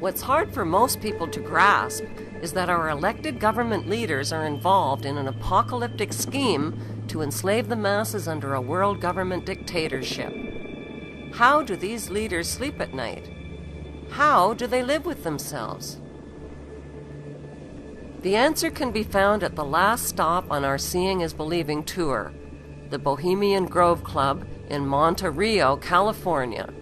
What's hard for most people to grasp is that our elected government leaders are involved in an apocalyptic scheme to enslave the masses under a world government dictatorship. How do these leaders sleep at night? How do they live with themselves? The answer can be found at the last stop on our Seeing is Believing tour, the Bohemian Grove Club in Monte Rio, California.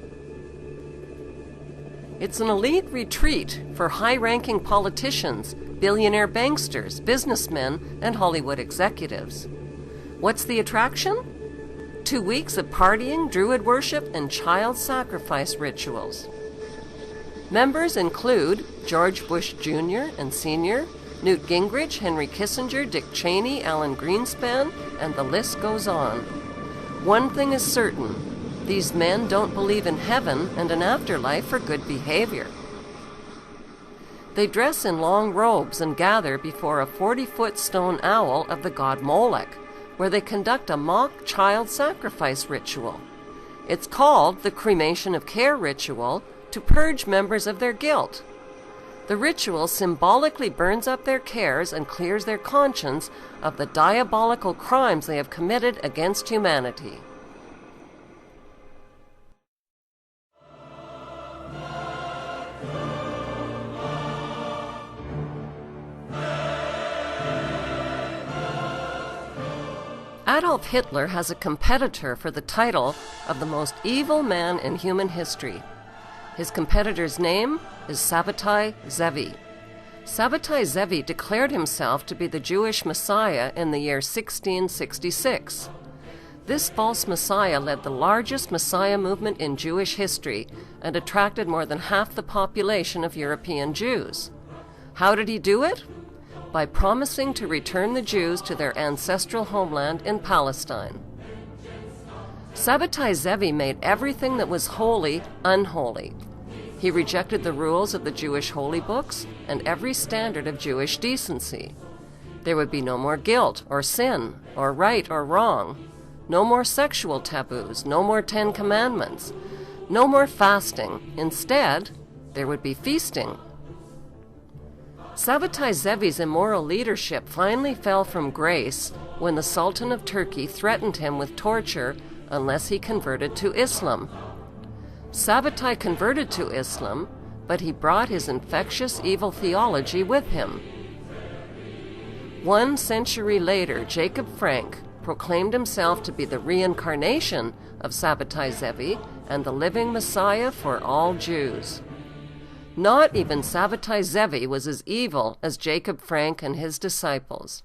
It's an elite retreat for high-ranking politicians, billionaire banksters, businessmen, and Hollywood executives. What's the attraction? 2 weeks of partying, druid worship, and child sacrifice rituals. Members include George Bush Jr. and Sr., Newt Gingrich, Henry Kissinger, Dick Cheney, Alan Greenspan, and the list goes on. One thing is certain. These men don't believe in heaven and an afterlife for good behavior. They dress in long robes and gather before a 40-foot stone owl of the god Molech, where they conduct a mock child sacrifice ritual. It's called the cremation of care ritual to purge members of their guilt. The ritual symbolically burns up their cares and clears their conscience of the diabolical crimes they have committed against humanity. Adolf Hitler has a competitor for the title of the most evil man in human history. His competitor's name is Sabbatai Zevi. Sabbatai Zevi declared himself to be the Jewish Messiah in the year 1666. This false Messiah led the largest Messiah movement in Jewish history and attracted more than half the population of European Jews. How did he do it? By promising to return the Jews to their ancestral homeland in Palestine. Sabbatai Zevi made everything that was holy unholy. He rejected the rules of the Jewish holy books and every standard of Jewish decency. There would be no more guilt or sin or right or wrong, no more sexual taboos, no more 10 Commandments, no more fasting. Instead, there would be feasting. Sabbatai Zevi's immoral leadership finally fell from grace when the Sultan of Turkey threatened him with torture unless he converted to Islam. Sabbatai converted to Islam, but he brought his infectious evil theology with him. 1 century later, Jacob Frank proclaimed himself to be the reincarnation of Sabbatai Zevi and the living Messiah for all Jews. Not even Sabbatai Zevi was as evil as Jacob Frank and his disciples.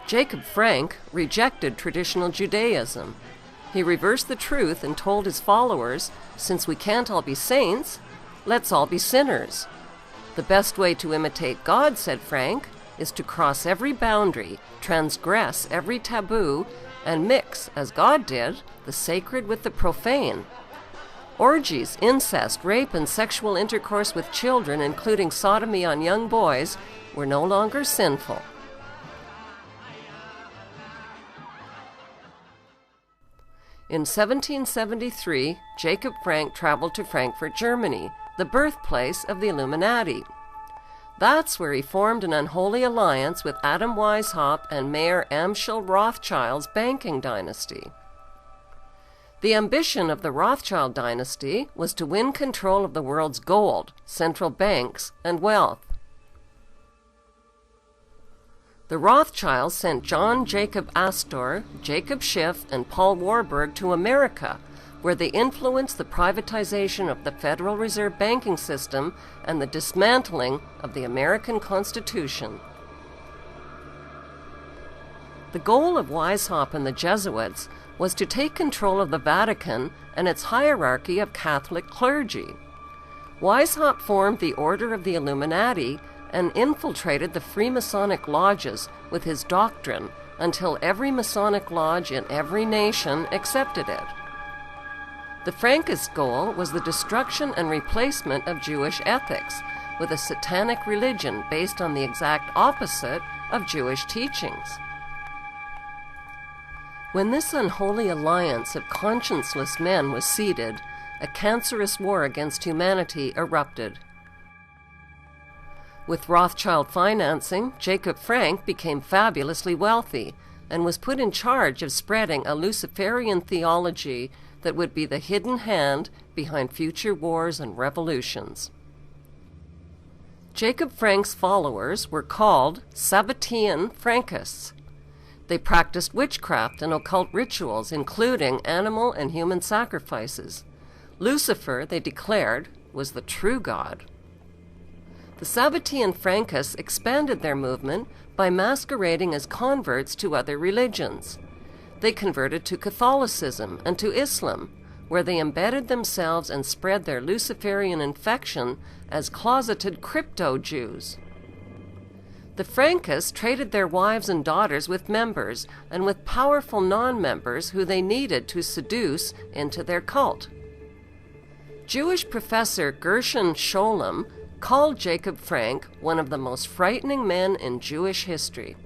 Jacob Frank rejected traditional Judaism. He reversed the truth and told his followers, since we can't all be saints, let's all be sinners. The best way to imitate God, said Frank, is to cross every boundary, transgress every taboo, and mix, as God did, the sacred with the profane. Orgies, incest, rape, and sexual intercourse with children, including sodomy on young boys, were no longer sinful. In 1773, Jacob Frank traveled to Frankfurt, Germany, the birthplace of the Illuminati. That's where he formed an unholy alliance with Adam Weishaupt and Mayor Amschel Rothschild's banking dynasty. The ambition of the Rothschild dynasty was to win control of the world's gold, central banks, and wealth. The Rothschilds sent John Jacob Astor, Jacob Schiff, and Paul Warburg to America, where they influenced the privatization of the Federal Reserve banking system and the dismantling of the American Constitution. The goal of Weishaupt and the Jesuits was to take control of the Vatican and its hierarchy of Catholic clergy. Weishaupt formed the Order of the Illuminati and infiltrated the Freemasonic lodges with his doctrine until every Masonic lodge in every nation accepted it. The Frankist goal was the destruction and replacement of Jewish ethics with a satanic religion based on the exact opposite of Jewish teachings. When this unholy alliance of conscienceless men was seeded, a cancerous war against humanity erupted. With Rothschild financing, Jacob Frank became fabulously wealthy and was put in charge of spreading a Luciferian theology that would be the hidden hand behind future wars and revolutions. Jacob Frank's followers were called Sabbatian Frankists. They practiced witchcraft and occult rituals, including animal and human sacrifices. Lucifer, they declared, was the true God. The Sabbatian Frankists expanded their movement by masquerading as converts to other religions. They converted to Catholicism and to Islam, where they embedded themselves and spread their Luciferian infection as closeted crypto-Jews. The Frankists traded their wives and daughters with members and with powerful non-members who they needed to seduce into their cult. Jewish professor Gershon Scholem called Jacob Frank one of the most frightening men in Jewish history.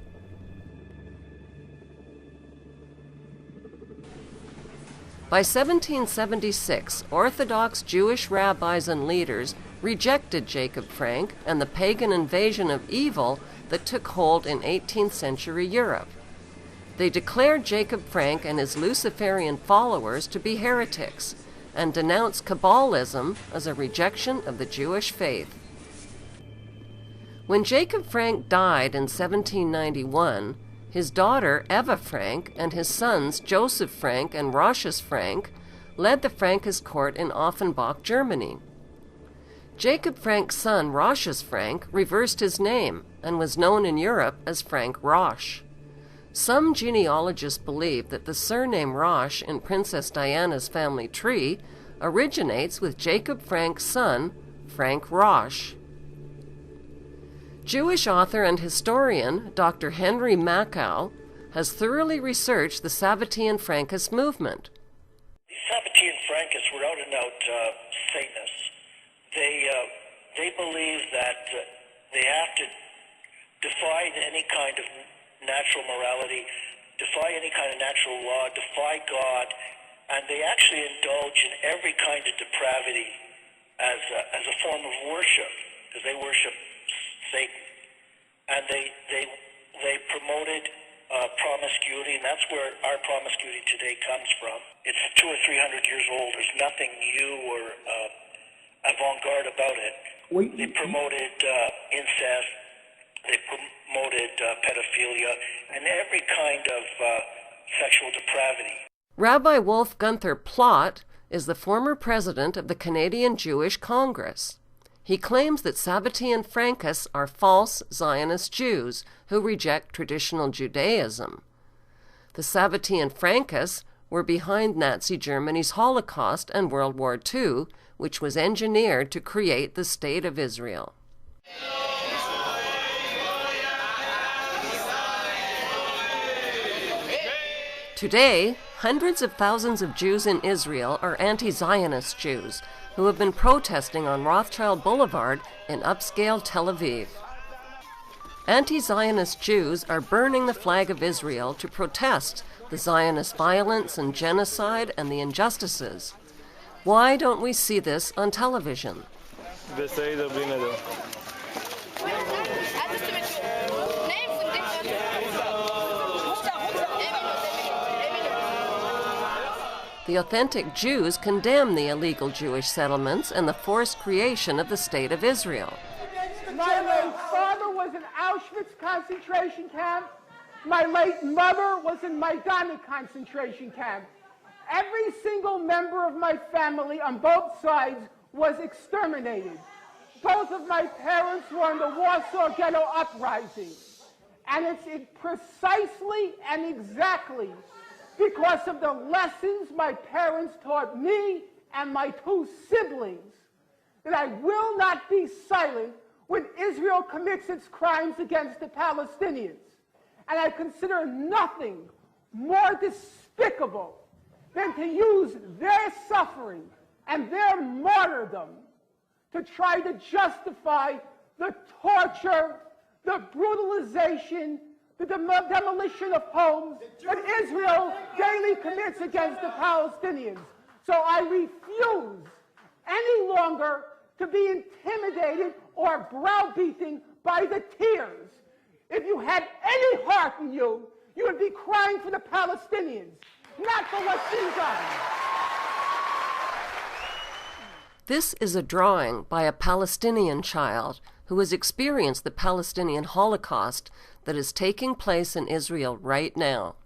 By 1776, Orthodox Jewish rabbis and leaders rejected Jacob Frank and the pagan invasion of evil that took hold in 18th century Europe. They declared Jacob Frank and his Luciferian followers to be heretics and denounced Kabbalism as a rejection of the Jewish faith. When Jacob Frank died in 1791, his daughter Eva Frank and his sons Joseph Frank and Rochus Frank led the Frankist court in Offenbach, Germany. Jacob Frank's son Rochus Frank reversed his name and was known in Europe as Frank Roche. Some genealogists believe that the surname Roche in Princess Diana's family tree originates with Jacob Frank's son, Frank Roche. Jewish author and historian Dr. Henry Makow has thoroughly researched the Sabbatian Frankist movement. The Sabbatian Frankists were out-and-out Satanists. They believe that they have to defy any kind of natural morality, defy any kind of natural law, defy God, and they actually indulge in every kind of depravity as a form of worship, because they worship Satan. And they promoted promiscuity, and that's where our promiscuity today comes from. It's 200 or 300 years old. There's nothing new or avant-garde about it. They promoted incest, they promoted pedophilia, and every kind of sexual depravity. Rabbi Wolf Gunther Plott is the former president of the Canadian Jewish Congress. He claims that Sabbatian Frankists are false Zionist Jews who reject traditional Judaism. The Sabbatian Frankists were behind Nazi Germany's Holocaust and World War II, which was engineered to create the State of Israel. Today, hundreds of thousands of Jews in Israel are anti-Zionist Jews who have been protesting on Rothschild Boulevard in upscale Tel Aviv. Anti-Zionist Jews are burning the flag of Israel to protest the Zionist violence and genocide and the injustices. Why don't we see this on television? The authentic Jews condemn the illegal Jewish settlements and the forced creation of the State of Israel. My late father was in Auschwitz concentration camp. My late mother was in Majdanek concentration camp. Every single member of my family on both sides was exterminated. Both of my parents were in the Warsaw Ghetto Uprising. And it's precisely and exactly because of the lessons my parents taught me and my two siblings that I will not be silent when Israel commits its crimes against the Palestinians. And I consider nothing more despicable than to use their suffering and their martyrdom to try to justify the torture, the brutalization, the demolition of homes that Israel daily commits against the Palestinians. So I refuse any longer to be intimidated or browbeaten by the tears. If you had any heart in you, you would be crying for the Palestinians, not for what's in Gaza. This is a drawing by a Palestinian child who has experienced the Palestinian Holocaust that is taking place in Israel right now.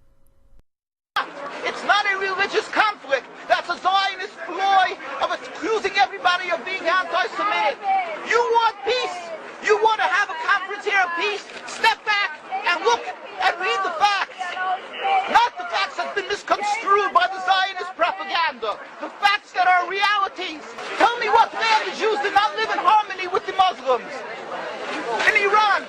It's not a religious conflict. That's a Zionist ploy of accusing everybody of being anti-Semitic. You want peace. You want to have a conference here of peace. Step back and look and read the facts. Not the facts that have been misconstrued by the Zionist propaganda. The facts that are realities. Tell me what land the Jews did not live in harmony with the Muslims. In Iran,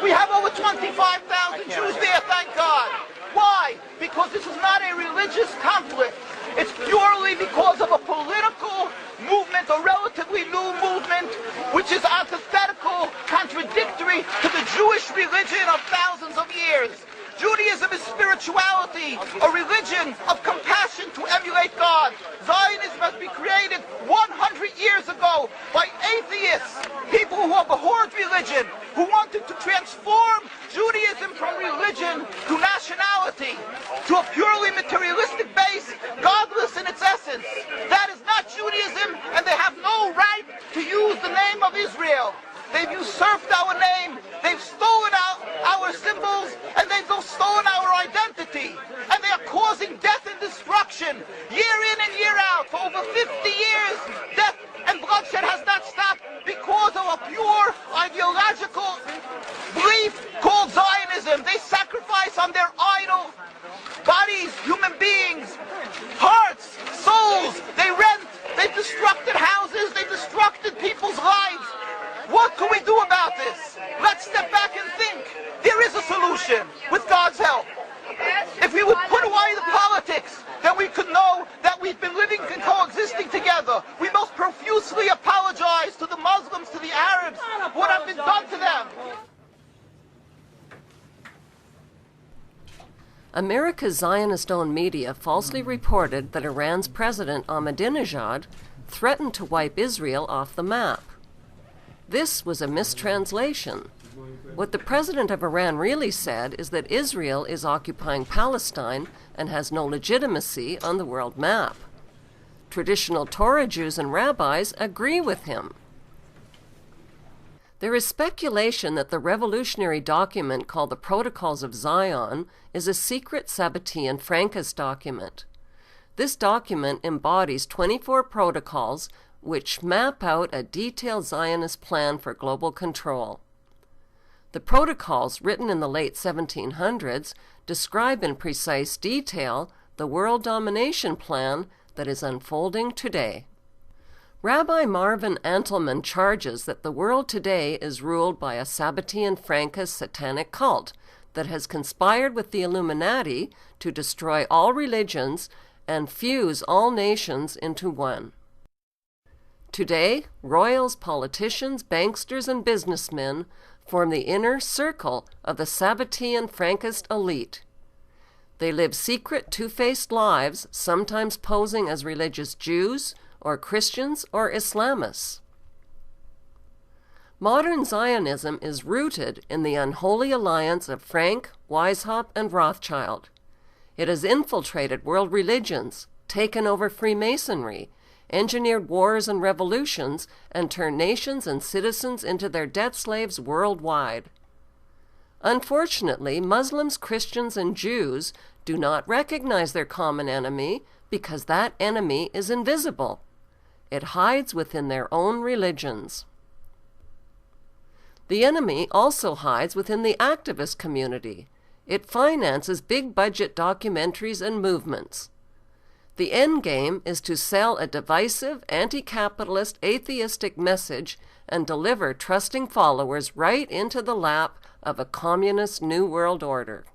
we have over 25,000 Jews there, thank God. Why? Because this is not a religious conflict. It's purely because of a political movement, a relatively new movement, which is antithetical, contradictory to the Jewish religion of thousands of years. Judaism is spirituality, a religion of compassion to emulate God. Zionism has been created 100 years ago by atheists, people who abhorred religion, who wanted to transform Judaism from religion to nationality, to a purely materialistic base, godless in its essence. That is not Judaism, and they have no right to use the name of Israel. They've usurped our name, they've stolen our symbols, and they've stolen our identity. And they are causing death and destruction, year in and year out. For over 50 years, death and bloodshed has not stopped because of a pure ideological belief called Zionism. They sacrifice on their idol bodies, human beings, hearts, souls. They rent, they've destructed houses, they've destructed people's lives. What can we do about this? Let's step back and think. There is a solution with God's help. If we would put away the politics, then we could know that we've been living and coexisting together. We most profusely apologize to the Muslims, to the Arabs, what has been done to them. America's Zionist-owned media falsely reported that Iran's President Ahmadinejad threatened to wipe Israel off the map. This was a mistranslation. What the president of Iran really said is that Israel is occupying Palestine and has no legitimacy on the world map. Traditional Torah Jews and rabbis agree with him. There is speculation that the revolutionary document called the Protocols of Zion is a secret Sabbatean Frankist document. This document embodies 24 protocols which map out a detailed Zionist plan for global control. The protocols, written in the late 1700s, describe in precise detail the world domination plan that is unfolding today. Rabbi Marvin Antelman charges that the world today is ruled by a Sabbatean Frankist satanic cult that has conspired with the Illuminati to destroy all religions and fuse all nations into one. Today, royals, politicians, banksters, and businessmen form the inner circle of the Sabbatean Frankist elite. They live secret, two-faced lives, sometimes posing as religious Jews or Christians or Islamists. Modern Zionism is rooted in the unholy alliance of Frank, Weishaupt, and Rothschild. It has infiltrated world religions, taken over Freemasonry, engineered wars and revolutions, and turned nations and citizens into their debt slaves worldwide. Unfortunately, Muslims, Christians, and Jews do not recognize their common enemy because that enemy is invisible. It hides within their own religions. The enemy also hides within the activist community. It finances big-budget documentaries and movements. The end game is to sell a divisive, anti-capitalist, atheistic message and deliver trusting followers right into the lap of a communist New World Order.